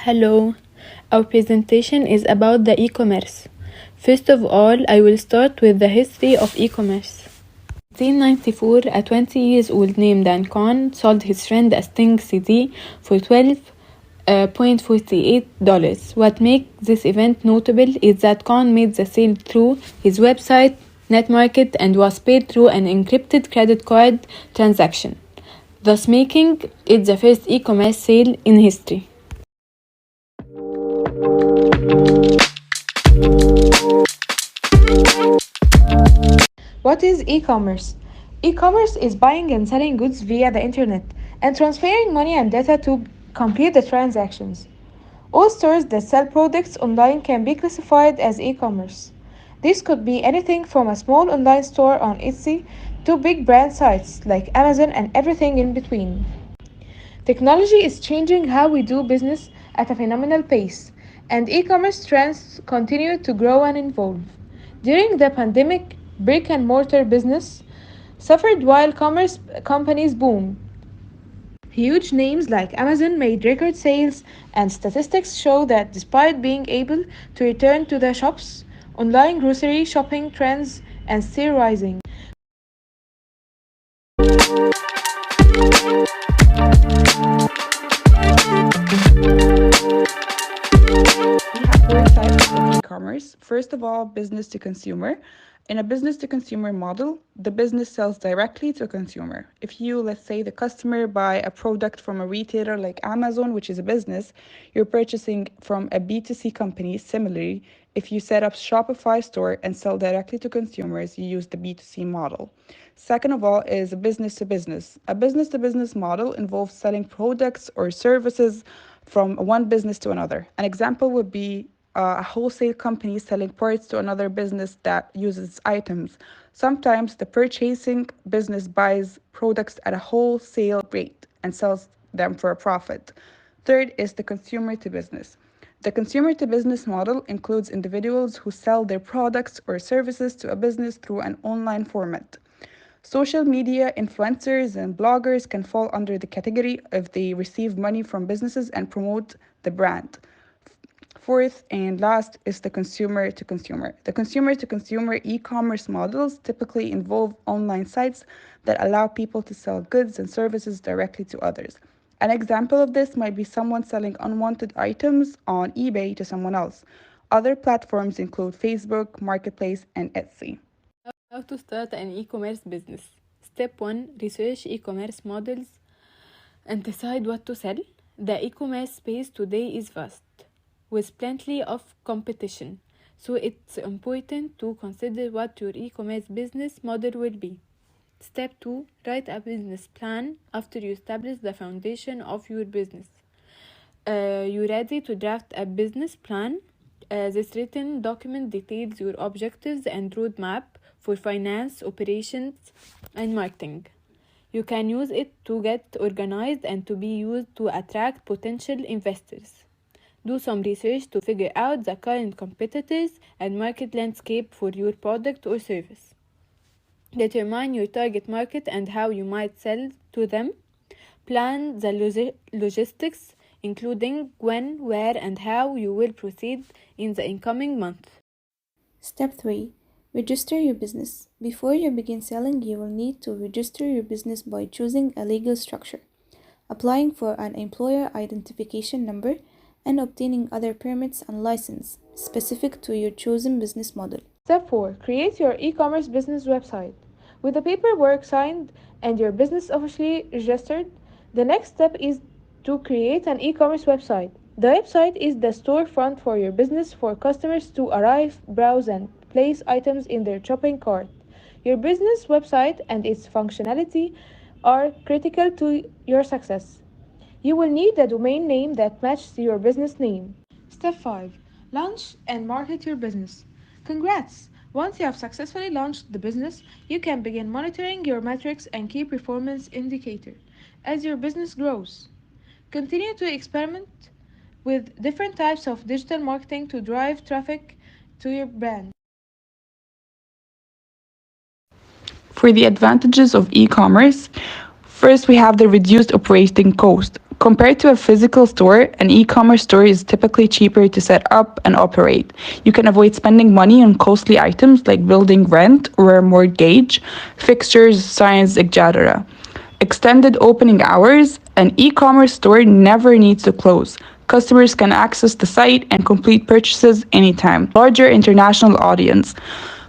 Hello, our presentation is about the e-commerce. First of all, I will start with the history of e-commerce. In 1994, a 20-year-old named Dan Khan sold his friend a Sting CD for $12.48. What makes this event notable is that Khan made the sale through his website, NetMarket, and was paid through an encrypted credit card transaction, thus making it the first e-commerce sale in history. What is e-commerce? E-commerce is buying and selling goods via the internet and transferring money and data to complete the transactions. All stores that sell products online can be classified as e-commerce. This could be anything from a small online store on Etsy to big brand sites like Amazon and everything in between. Technology is changing how we do business at a phenomenal pace, and e-commerce trends continue to grow and evolve. During the pandemic, brick-and-mortar business suffered while commerce companies boomed. Huge names like Amazon made record sales, and statistics show that despite being able to return to the shops, online grocery shopping trends are still rising. We have four types of e-commerce. First of all, business to consumer. In a business to consumer model, the business sells directly to a consumer. If you, let's say, the customer buy a product from a retailer like Amazon, which is a business, you're purchasing from a B2C company. Similarly, if you set up Shopify store and sell directly to consumers, you use the B2C model. Second of all is a business to business. A business to business model involves selling products or services from one business to another. An example would be a wholesale company selling parts to another business that uses items. Sometimes the purchasing business buys products at a wholesale rate and sells them for a profit. Third is the consumer to business. The consumer to business model includes individuals who sell their products or services to a business through an online format. Social media influencers and bloggers can fall under the category if they receive money from businesses and promote the brand. Fourth and last is the consumer to consumer. The consumer to consumer e-commerce models typically involve online sites that allow people to sell goods and services directly to others. An example of this might be someone selling unwanted items on eBay to someone else. Other platforms include Facebook, Marketplace, and Etsy. How to start an e-commerce business. Step 1. Research e-commerce models and decide what to sell. The e-commerce space today is vast, with plenty of competition, so it's important to consider what your e-commerce business model will be. Step 2. Write a business plan after you establish the foundation of your business. You're ready to draft a business plan. This written document details your objectives and roadmap for finance, operations, and marketing. You can use it to get organized and to be used to attract potential investors. Do some research to figure out the current competitors and market landscape for your product or service. Determine your target market and how you might sell to them. Plan the logistics, including when, where, and how you will proceed in the incoming month. Step 3. Register your business. Before you begin selling, you will need to register your business by choosing a legal structure, applying for an employer identification number, and obtaining other permits and licenses specific to your chosen business model. Step 4. Create your e-commerce business website. With the paperwork signed and your business officially registered, the next step is to create an e-commerce website. The website is the storefront for your business for customers to arrive, browse, and place items in their shopping cart. Your business website and its functionality are critical to your success. You will need a domain name that matches your business name. Step 5. Launch and market your business. Congrats! Once you have successfully launched the business, you can begin monitoring your metrics and key performance indicators as your business grows. Continue to experiment with different types of digital marketing to drive traffic to your brand. For the advantages of e-commerce, first we have the reduced operating cost. Compared to a physical store, an e-commerce store is typically cheaper to set up and operate. You can avoid spending money on costly items like building rent or a mortgage, fixtures, signs, etc. Extended opening hours, an e-commerce store never needs to close. Customers can access the site and complete purchases anytime. Larger international audience.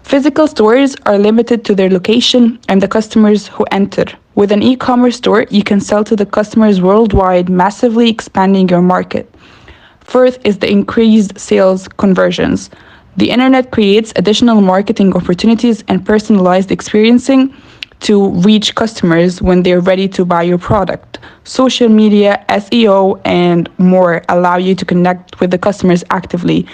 Physical stores are limited to their location and the customers who enter. With an e-commerce store, you can sell to the customers worldwide, massively expanding your market. Fourth is the increased sales conversions. The internet creates additional marketing opportunities and personalized experiencing to reach customers when they're ready to buy your product. Social media, SEO, and more allow you to connect with the customers actively.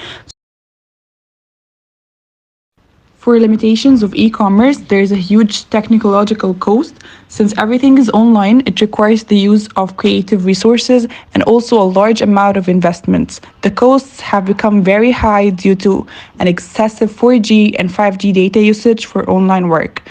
For limitations of e-commerce, there is a huge technological cost. Since everything is online, it requires the use of creative resources and also a large amount of investments. The costs have become very high due to an excessive 4G and 5G data usage for online work.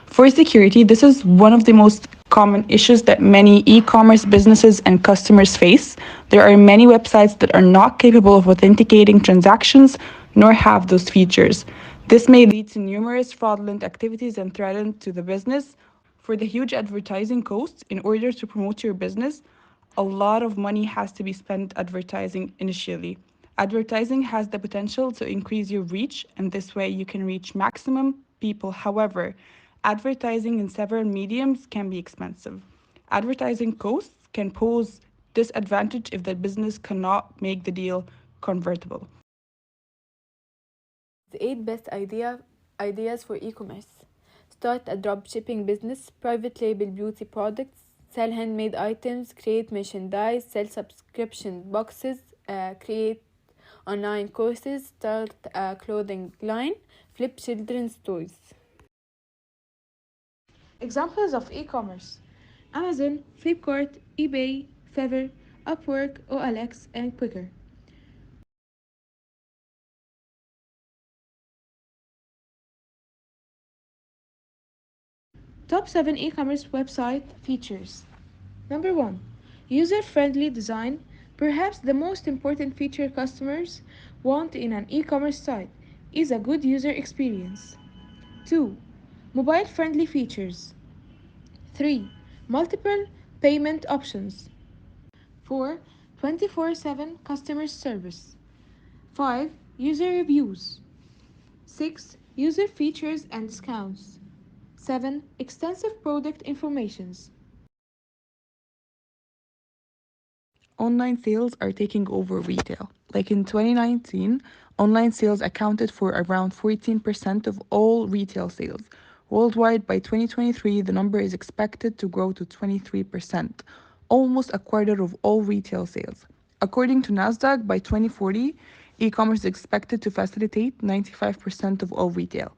For security, this is one of the most common issues that many e-commerce businesses and customers face. There are many websites that are not capable of authenticating transactions nor have those features. This may lead to numerous fraudulent activities and threaten to the business. For the huge advertising costs, in order to promote your business, a lot of money has to be spent advertising initially. Advertising has the potential to increase your reach, and this way you can reach maximum people. However, advertising in several mediums can be expensive. Advertising costs can pose disadvantage if the business cannot make the deal convertible. The 8 best ideas for e-commerce. Start a dropshipping business, private label beauty products, sell handmade items, create merchandise, sell subscription boxes, create online courses, start a clothing line, flip children's toys. Examples of e-commerce: Amazon, Flipkart, eBay, Fiverr, Upwork, OLX, and Quicker. Top 7 e-commerce website features. Number 1. User-friendly design. Perhaps the most important feature customers want in an e-commerce site is a good user experience. 2. Mobile-friendly features. 3. Multiple payment options. 4. 24/7 customer service. 5. User reviews. 6. User features and discounts. 7. Extensive product informations. Online sales are taking over retail. Like in 2019, online sales accounted for around 14% of all retail sales. Worldwide, by 2023, the number is expected to grow to 23%, almost a quarter of all retail sales. According to Nasdaq, by 2040, e-commerce is expected to facilitate 95% of all retail.